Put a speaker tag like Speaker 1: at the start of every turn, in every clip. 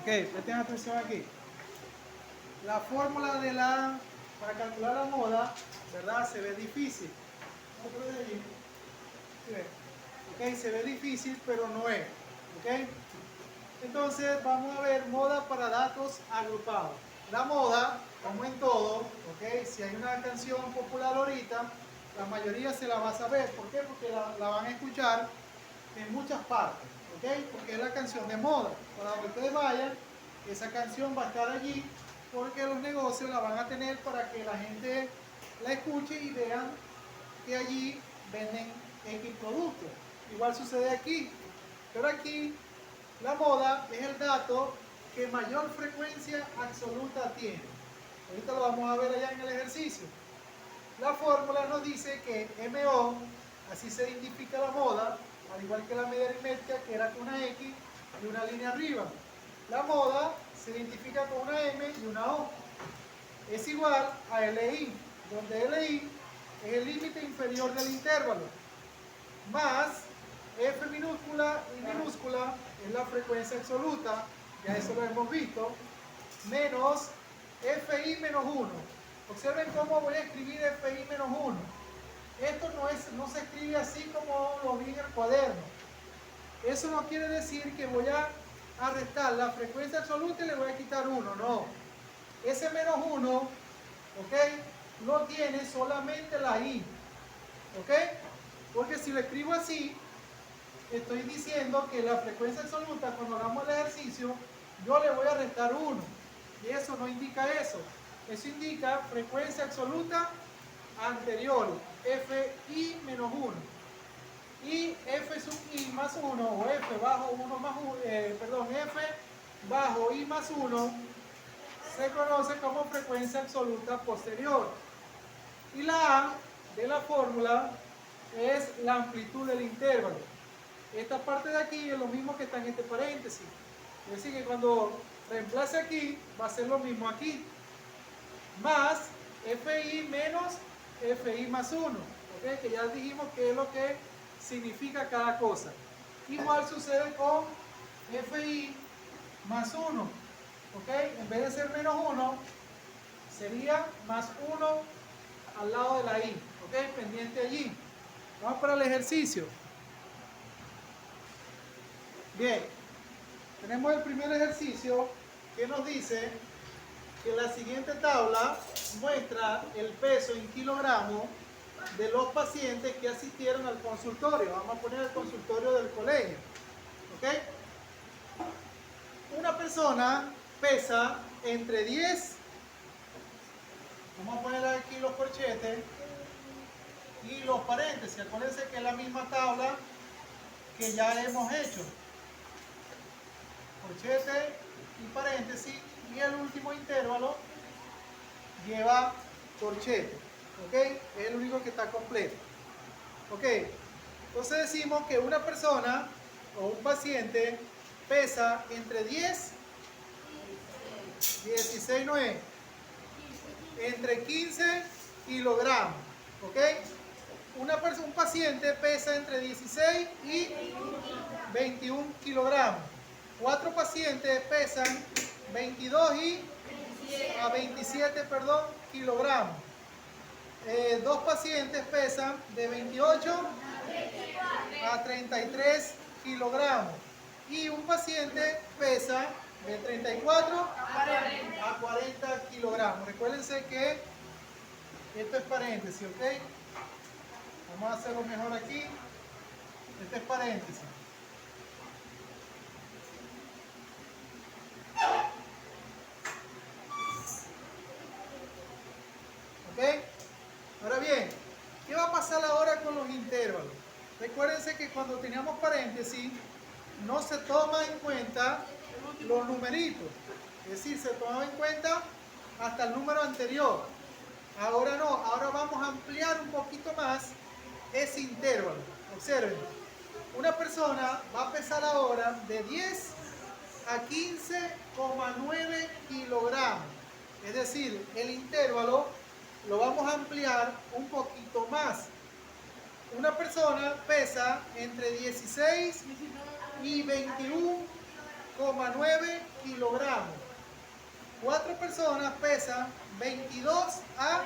Speaker 1: Ok, presten atención aquí. La fórmula para calcular la moda, ¿verdad? Se ve difícil. ¿Sí ve? Ok, se ve difícil, pero no es. Ok. Entonces vamos a ver moda para datos agrupados. La moda, como en todo, ok, si hay una canción popular ahorita, la mayoría se la va a saber. ¿Por qué? Porque la van a escuchar en muchas partes, ok, porque es la canción de moda. Para donde ustedes vayan, esa canción va a estar allí, porque los negocios la van a tener para que la gente la escuche y vean que allí venden X productos. Igual sucede aquí, pero aquí la moda es el dato que mayor frecuencia absoluta tiene. Ahorita lo vamos a ver allá en el ejercicio. La fórmula nos dice que MO, así se identifica la moda, al igual que la media aritmética, que era con una X y una línea arriba. La moda se identifica con una M y una O. Es igual a LI, donde LI es el límite inferior del intervalo, más F minúscula y minúscula es la frecuencia absoluta, ya eso lo hemos visto, menos FI menos 1. Observen cómo voy a escribir FI menos 1. Esto no se escribe así como lo vi en el cuaderno. Eso no quiere decir que voy a restar la frecuencia absoluta y le voy a quitar 1, no. Ese menos 1, ¿ok? No tiene solamente la I, ¿ok? Porque si lo escribo así, estoy diciendo que la frecuencia absoluta, cuando hagamos el ejercicio, yo le voy a restar 1. Y eso no indica eso. Eso indica frecuencia absoluta anterior, Fi menos 1. Y F sub I más 1, o F bajo 1 más 1, F bajo I más 1, se conoce como frecuencia absoluta posterior. Y la A de la fórmula es la amplitud del intervalo. Esta parte de aquí es lo mismo que está en este paréntesis. Es decir, que cuando reemplace aquí, va a ser lo mismo aquí. Más FI menos FI más 1. ¿Okay? Que ya dijimos que es lo que significa cada cosa. Igual sucede con FI más 1. ¿Okay? En vez de ser menos 1, sería más 1 al lado de la I. ¿Okay? Pendiente allí. Vamos para el ejercicio. Bien, tenemos el primer ejercicio que nos dice que la siguiente tabla muestra el peso en kilogramos de los pacientes que asistieron al consultorio. Vamos a poner el consultorio del colegio. ¿Ok? Una persona pesa entre 10, vamos a poner aquí los corchetes y los paréntesis. Acuérdense que es la misma tabla que ya hemos hecho. Corchete y paréntesis, y el último intervalo lleva corchete, ¿ok? Es el único que está completo, ¿ok? Entonces decimos que una persona o un paciente pesa entre 10, 16 no es, entre 15 kilogramos, ¿ok? Un paciente pesa entre 16 y 21 kilogramos. 4 pacientes pesan 22 y 27, kilogramos. 2 pacientes pesan de 28 a 33 kilogramos. Y un paciente pesa de 34 a 40 kilogramos. Recuérdense que esto es paréntesis, ¿ok? Vamos a hacerlo mejor aquí. Este es paréntesis. ¿Ok? Ahora bien, ¿qué va a pasar ahora con los intervalos? Recuérdense que cuando teníamos paréntesis, no se toma en cuenta los numeritos. Es decir, se toma en cuenta hasta el número anterior. Ahora no, ahora vamos a ampliar un poquito más ese intervalo. Observen, una persona va a pesar ahora de 10 a 15,9 kilogramos. Es decir, el intervalo lo vamos a ampliar un poquito más. Una persona pesa entre 16 y 21 27,9 kilogramos. 4 personas pesan 22 a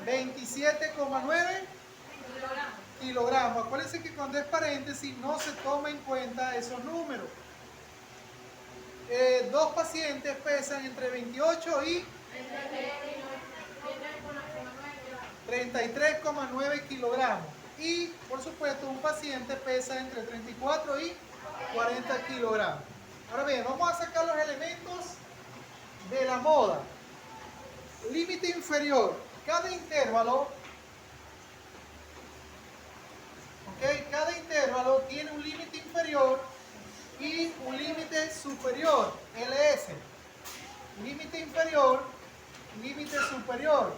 Speaker 1: 27,9 kilogramos. Acuérdense que cuando es paréntesis no se toma en cuenta esos números. 2 pacientes pesan entre 28 y 33,9 kilogramos. Y por supuesto un paciente pesa entre 34 y 40 kilogramos. Ahora bien, vamos a sacar los elementos de la moda. Límite inferior. Cada intervalo, cada intervalo tiene un límite inferior y un límite superior, LS. Límite inferior, límite superior,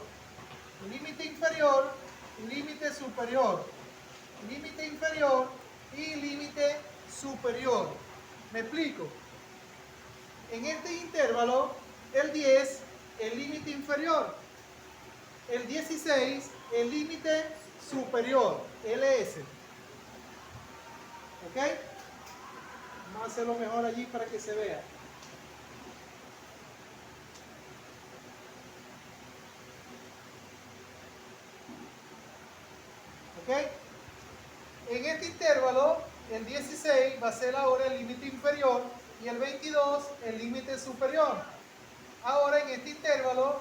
Speaker 1: límite inferior, límite superior, límite inferior y límite superior. ¿Me explico? En este intervalo, el 10, el límite inferior, el 16, el límite superior, LS. ¿Ok? Vamos a hacerlo mejor allí para que se vea. ¿Ok? En este intervalo, el 16 va a ser ahora el límite inferior y el 22 el límite superior. Ahora en este intervalo,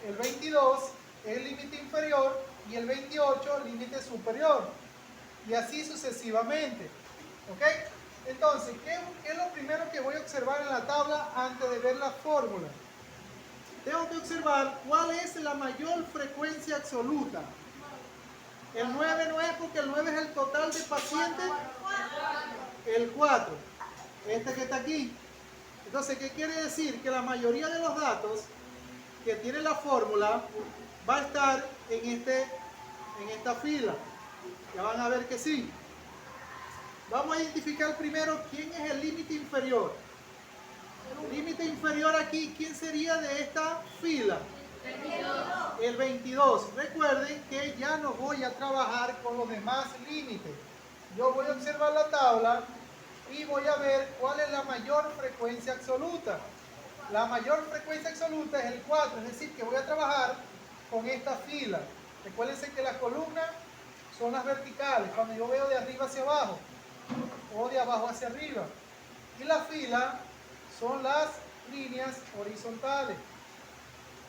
Speaker 1: el 22 es el límite inferior y el 28 el límite superior. Y así sucesivamente. ¿Ok? Entonces, ¿qué es lo primero que voy a observar en la tabla antes de ver la fórmula? Tengo que observar cuál es la mayor frecuencia absoluta. El 9 no es porque el 9 es el total de pacientes. El 4. Este que está aquí. Entonces, ¿qué quiere decir? Que la mayoría de los datos que tiene la fórmula va a estar en esta fila. Ya van a ver que sí. Vamos a identificar primero quién es el límite inferior. El límite inferior aquí, ¿quién sería de esta fila? El 22. Recuerden que ya no voy a trabajar con los demás límites. Yo voy a observar la tabla y voy a ver cuál es la mayor frecuencia absoluta. La mayor frecuencia absoluta es el 4, es decir, que voy a trabajar con esta fila. Recuérdense que las columnas son las verticales, cuando yo veo de arriba hacia abajo o de abajo hacia arriba. Y la fila son las líneas horizontales.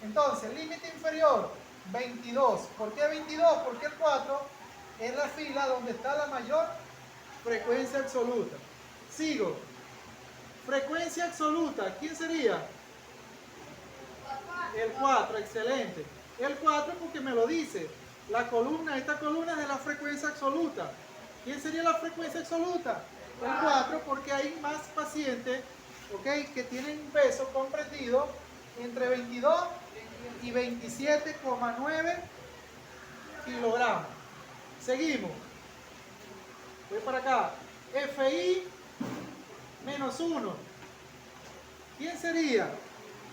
Speaker 1: Entonces, límite inferior, 22. ¿Por qué 22? Porque el 4 es la fila donde está la mayor frecuencia absoluta. Sigo. Frecuencia absoluta, ¿quién sería? El 4, excelente. El 4 porque me lo dice. La columna, esta columna es de la frecuencia absoluta. ¿Quién sería la frecuencia absoluta? El 4 porque hay más pacientes, ¿ok?, que tienen un peso comprendido entre 22 y 27,9 kilogramos. Seguimos. Voy para acá. FI menos 1. ¿Quién sería?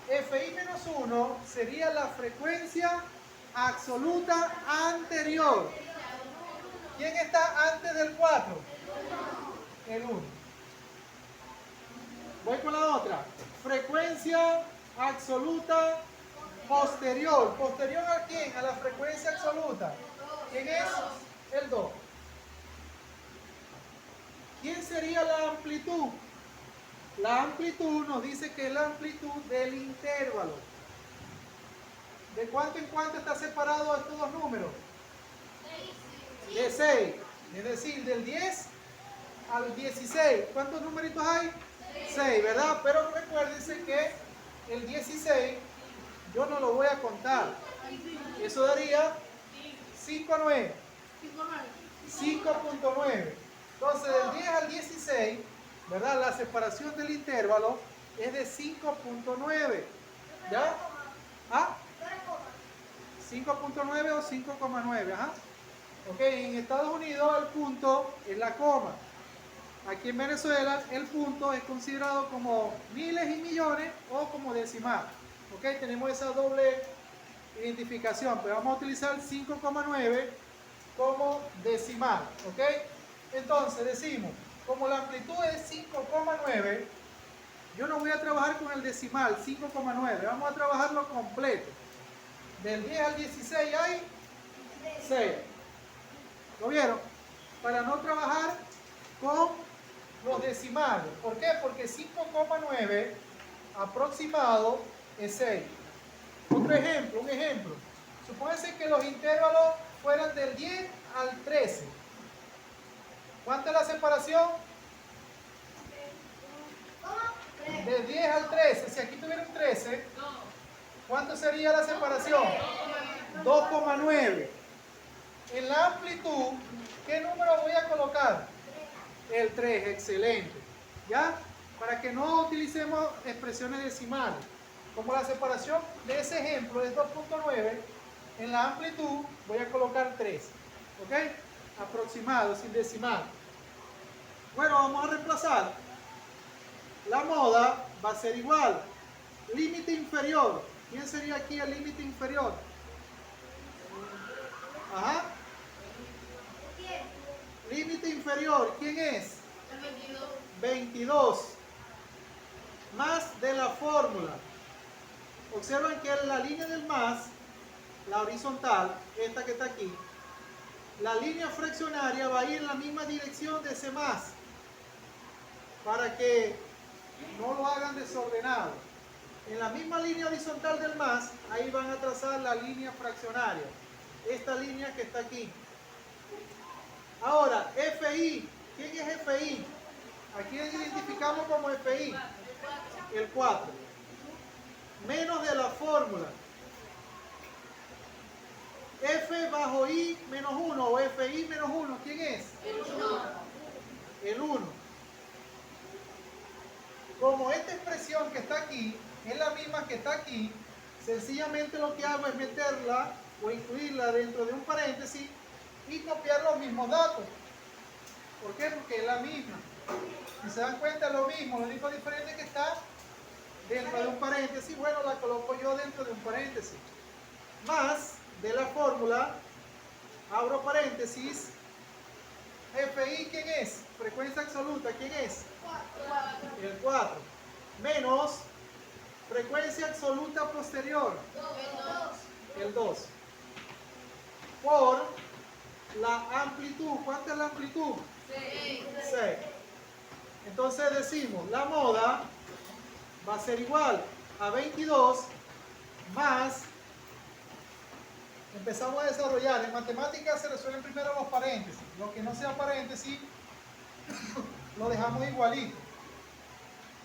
Speaker 1: FI menos 1 sería la frecuencia absoluta anterior. ¿Quién está antes del 4? El 1. Voy con la otra. Frecuencia absoluta posterior. ¿Posterior a quién? A la frecuencia absoluta. ¿Quién es? El 2. ¿Quién sería la amplitud? La amplitud nos dice que es la amplitud del intervalo. ¿De cuánto en cuánto está separado estos dos números? De 6. Es decir, del 10 al 16. ¿Cuántos numeritos hay? 6, ¿verdad? Pero recuérdense que el 16 yo no lo voy a contar. Eso daría 5,9. 5,9. Entonces, del 10 al 16, ¿verdad? La separación del intervalo es de 5,9. ¿Ya? ¿Ah? 5,9 o 5,9. Ajá. Ok, en Estados Unidos el punto es la coma. Aquí en Venezuela el punto es considerado como miles y millones o como decimal. Ok, tenemos esa doble identificación, pero vamos a utilizar 5,9 como decimal. Ok, entonces decimos como la amplitud es 5,9, yo no voy a trabajar con el decimal, 5,9. Vamos a trabajarlo completo. Del 10 al 16 hay 6. ¿Lo vieron? Para no trabajar con los decimales. ¿Por qué? Porque 5,9 aproximado es 6. Otro ejemplo, un ejemplo. Supónganse que los intervalos fueran del 10 al 13. ¿Cuánta es la separación? Del 10 al 13. Si aquí tuviera un 13, ¿cuánto sería la separación? 2,9. En la amplitud, ¿qué número voy a colocar? El 3, excelente. ¿Ya? Para que no utilicemos expresiones decimales. Como la separación de ese ejemplo es 2,9, en la amplitud voy a colocar 3. ¿Ok? Aproximado, sin decimal. Bueno, vamos a reemplazar. La moda va a ser igual. Límite inferior. ¿Quién sería aquí el límite inferior? Ajá. Límite inferior, ¿quién es?
Speaker 2: El 22.
Speaker 1: 22. Más de la fórmula. Observan que la línea del más, la horizontal, esta que está aquí, la línea fraccionaria va a ir en la misma dirección de ese más, para que no lo hagan desordenado. En la misma línea horizontal del más, ahí van a trazar la línea fraccionaria, esta línea que está aquí. Ahora, FI, ¿quién es FI? ¿A quién identificamos como FI? El 4. Menos de la fórmula. F bajo I menos 1 o FI menos 1, ¿quién es?
Speaker 2: El 1.
Speaker 1: El 1. Como esta expresión que está aquí es la misma que está aquí, sencillamente lo que hago es meterla o incluirla dentro de un paréntesis y copiar los mismos datos. ¿Por qué? Porque es la misma. Si se dan cuenta es lo mismo, lo único diferente es que está dentro de un paréntesis. Bueno, la coloco yo dentro de un paréntesis. Más de la fórmula, abro paréntesis, FI, ¿quién es? Frecuencia absoluta, ¿quién es?
Speaker 2: 4.
Speaker 1: El 4. Menos frecuencia absoluta posterior, el 2. Por la amplitud, ¿cuánta es la amplitud?
Speaker 2: 6.
Speaker 1: 6. Entonces decimos, la moda va a ser igual a 22 más, empezamos a desarrollar, en matemáticas se resuelven primero los paréntesis, lo que no sea paréntesis lo dejamos igualito.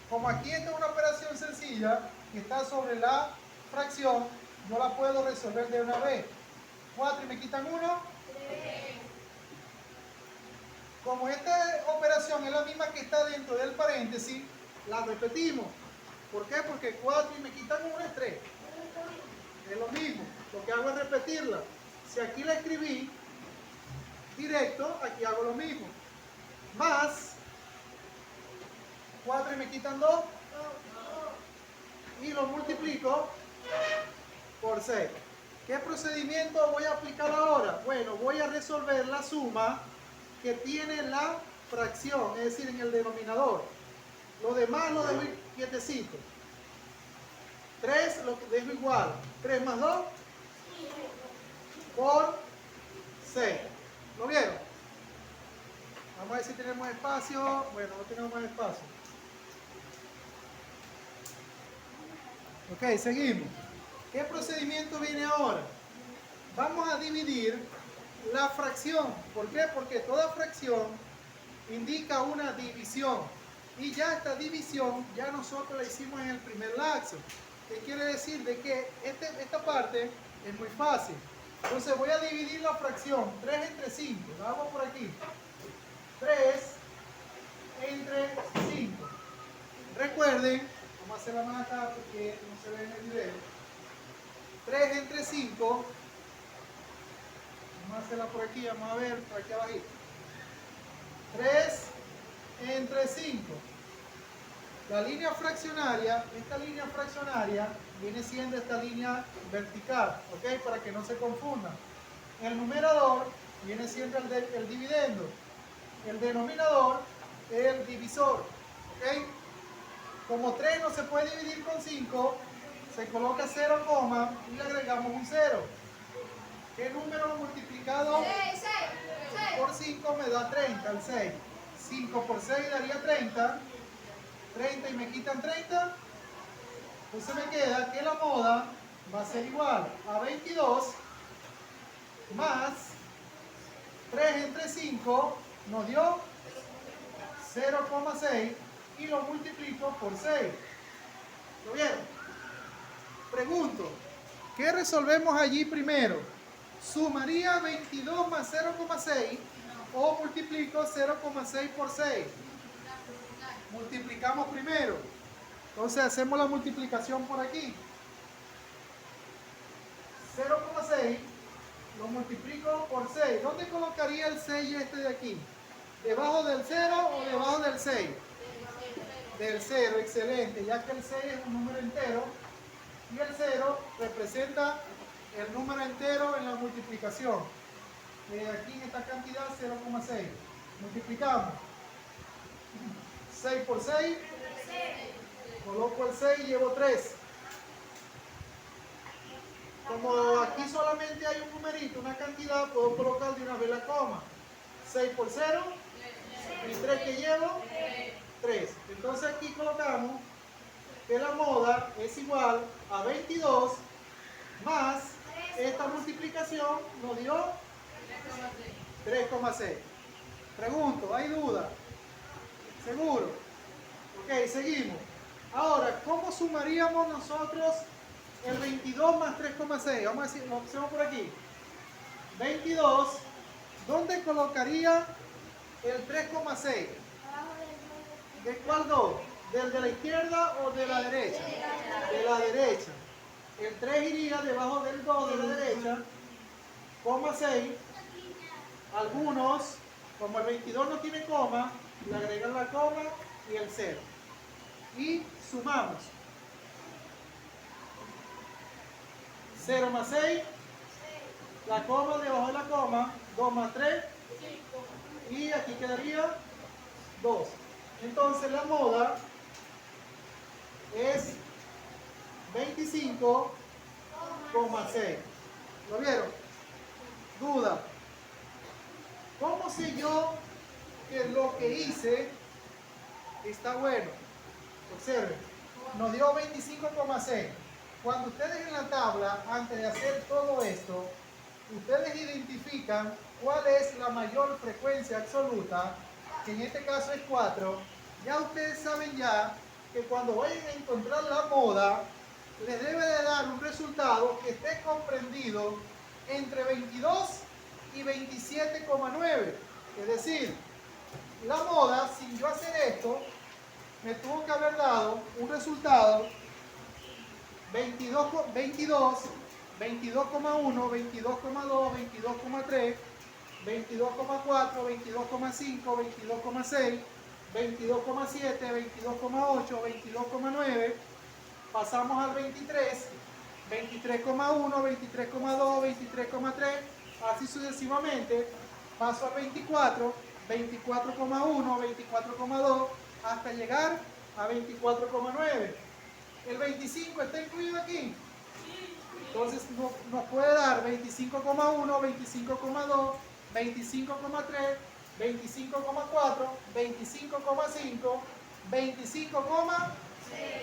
Speaker 1: Como aquí esta es una operación sencilla que está sobre la fracción, yo la puedo resolver de una vez. 4 y me quitan 1.
Speaker 2: 3.
Speaker 1: Como esta operación es la misma que está dentro del paréntesis, la repetimos. ¿Por qué? Porque 4 y me quitan 1 es 3. Es lo mismo. Lo que hago es repetirla. Si aquí la escribí directo, aquí hago lo mismo. Más 4 y me quitan 2. Y lo multiplico por 6. ¿Qué procedimiento voy a aplicar ahora? Bueno, voy a resolver la suma que tiene la fracción, es decir, en el denominador. Lo demás lo dejo quietecito. 3 lo dejo igual. 3 más 2 por 6. ¿Lo vieron? Vamos a ver si tenemos espacio. Bueno, no tenemos más espacio. Ok, seguimos. ¿Qué procedimiento viene ahora? Vamos a dividir la fracción. ¿Por qué? Porque toda fracción indica una división. Y ya esta división, ya nosotros la hicimos en el primer lapso. ¿Qué quiere decir? De que esta parte es muy fácil. Entonces voy a dividir la fracción 3 entre 5. La hago por aquí. 3 entre 5. Recuerden, vamos a hacerla más acá porque no se ve en el video. 3 entre 5. Vamos a hacerla por aquí, vamos a ver, por aquí abajito. 3 entre 5. La línea fraccionaria, esta línea fraccionaria viene siendo esta línea vertical, ¿ok? Para que no se confundan. El numerador viene siendo el dividendo. El denominador el divisor. ¿Ok? Como 3 no se puede dividir con 5, se coloca 0, y le agregamos un 0. ¿Qué número multiplicado
Speaker 2: 6.
Speaker 1: por 5 me da 30? El 6. 5 por 6 daría 30. 30 y me quitan 30. Entonces me queda que la moda va a ser igual a 22 más 3 entre 5 nos dio 0,6 y lo multiplico por 6. ¿Lo vieron? Pregunto, ¿qué resolvemos allí primero? ¿Sumaría 22 más 0,6 o multiplico 0,6 por 6? Multiplicamos primero. Entonces hacemos la multiplicación por aquí. 0,6 lo multiplico por 6. ¿Dónde colocaría el 6 este de aquí? ¿Debajo del 0 o debajo del 6? Del 0, excelente, ya que el 6 es un número entero y el 0 representa el número entero en la multiplicación. Aquí en esta cantidad 0,6. Multiplicamos. 6 por 6. Coloco el 6 y llevo 3. Como aquí solamente hay un numerito, una cantidad, puedo colocar de una vez la coma. 6 por 0. ¿Y 3 que llevo? 3. Entonces aquí colocamos que la moda es igual a 22 más esta multiplicación nos dio 3,6. Pregunto, ¿hay duda? ¿Seguro? Ok, seguimos. Ahora, ¿cómo sumaríamos nosotros el 22 más 3,6? Vamos a decir, lo hacemos por aquí. 22, ¿dónde colocaría el 3,6? ¿De cuál 2? ¿Del de la izquierda o de la derecha? De la derecha. El 3 iría debajo del 2 de la derecha, coma 6. Algunos, como el 22 no tiene coma, le agregan la coma y el 0. Y sumamos. 0 más 6, la coma debajo de la coma, 2 más 3, y aquí quedaría 2. Entonces la moda es 25,6. ¿Lo vieron? Duda. ¿Cómo sé yo que lo que hice está bueno? Observen, nos dio 25,6. Cuando ustedes en la tabla, antes de hacer todo esto, ustedes identifican cuál es la mayor frecuencia absoluta, que en este caso es 4, ya ustedes saben ya que cuando vayan a encontrar la moda, les debe de dar un resultado que esté comprendido entre 22 y 27,9. Es decir, la moda, sin yo hacer esto, me tuvo que haber dado un resultado 22, 22, 22,1, 22,2, 22,3, 22,4, 22,5, 22,6, 22,7, 22,8, 22,9. Pasamos al 23, 23,1, 23,2, 23,3, así sucesivamente. Paso al 24, 24,1, 24,2, hasta llegar a 24,9. ¿El 25 está incluido aquí? Entonces nos puede dar 25,1, 25,2, 25,3, 25,4, 25,5, 25,6.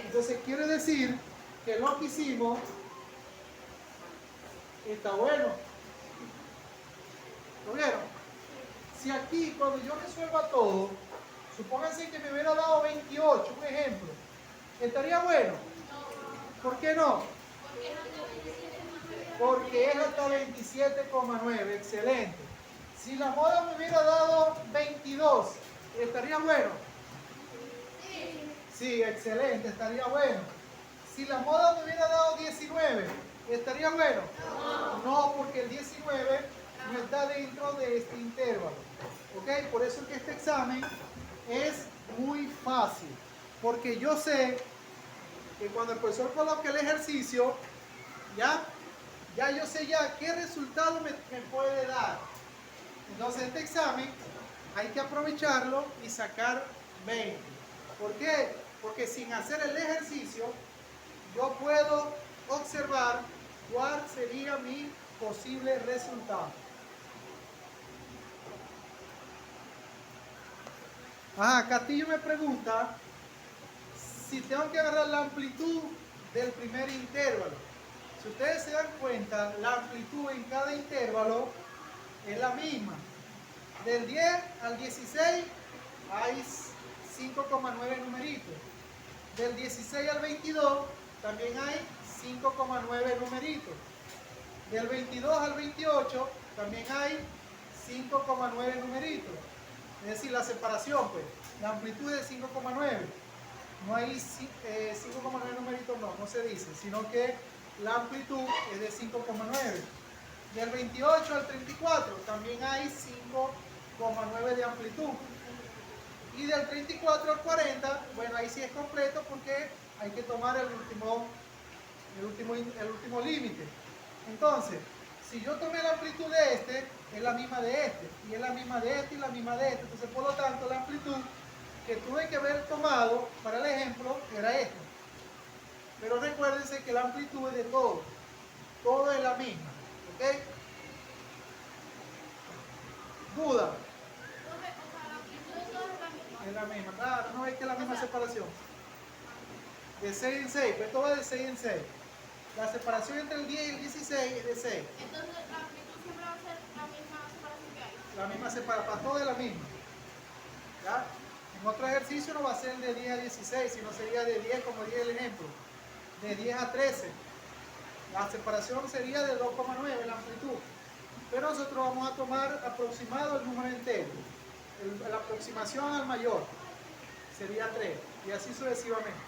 Speaker 1: Entonces quiere decir que lo que hicimos está bueno. ¿Lo vieron? Si aquí, cuando yo resuelva todo, supónganse que me hubiera dado 28, un ejemplo, ¿estaría bueno? ¿Por qué no? Porque es hasta 27,9, excelente. Si la moda me hubiera dado 22, ¿estaría bueno? Sí, excelente, estaría bueno. Si la moda me hubiera dado 19, ¿estaría bueno? No, porque el 19 no está dentro de este intervalo. ¿Ok? Por eso es que este examen es muy fácil. Porque yo sé que cuando el profesor coloque el ejercicio, ya yo sé ya qué resultado me puede dar. Entonces este examen hay que aprovecharlo y sacar 20. ¿Por qué? Porque sin hacer el ejercicio, yo puedo observar cuál sería mi posible resultado. Castillo me pregunta si tengo que agarrar la amplitud del primer intervalo. Si ustedes se dan cuenta, la amplitud en cada intervalo es la misma. Del 10 al 16 hay 5,9 numeritos. Del 16 al 22 también hay 5,9 numeritos. Del 22 al 28 también hay 5,9 numeritos. Es decir, la separación, pues, la amplitud es de 5,9. No hay 5,9 numeritos, no se dice, sino que la amplitud es de 5,9. Del 28 al 34 también hay 5,9 de amplitud. Y del 34 al 40, bueno, ahí sí es completo porque hay que tomar el último límite. Entonces, si yo tomé la amplitud de este, es la misma de este, y es la misma de este y la misma de este. Entonces, por lo tanto, la amplitud que tuve que haber tomado para el ejemplo era esta. Pero recuérdense que la amplitud es de todo. Todo es la misma. ¿Ok? ¿Duda? Es la misma. Claro, no es que es la misma separación. De 6 en 6. Pues esto va de 6 en 6. La separación entre el 10 y el 16 es de 6.
Speaker 2: Entonces la amplitud siempre va a ser la misma separación que hay.
Speaker 1: La misma separación. Para todo es la misma. ¿Ya? En otro ejercicio no va a ser de 10 a 16, sino sería de 10, como dije el ejemplo. De 10 a 13. La separación sería de 2,9 la amplitud. Pero nosotros vamos a tomar aproximado el número entero. La aproximación al mayor sería 3. Y así sucesivamente.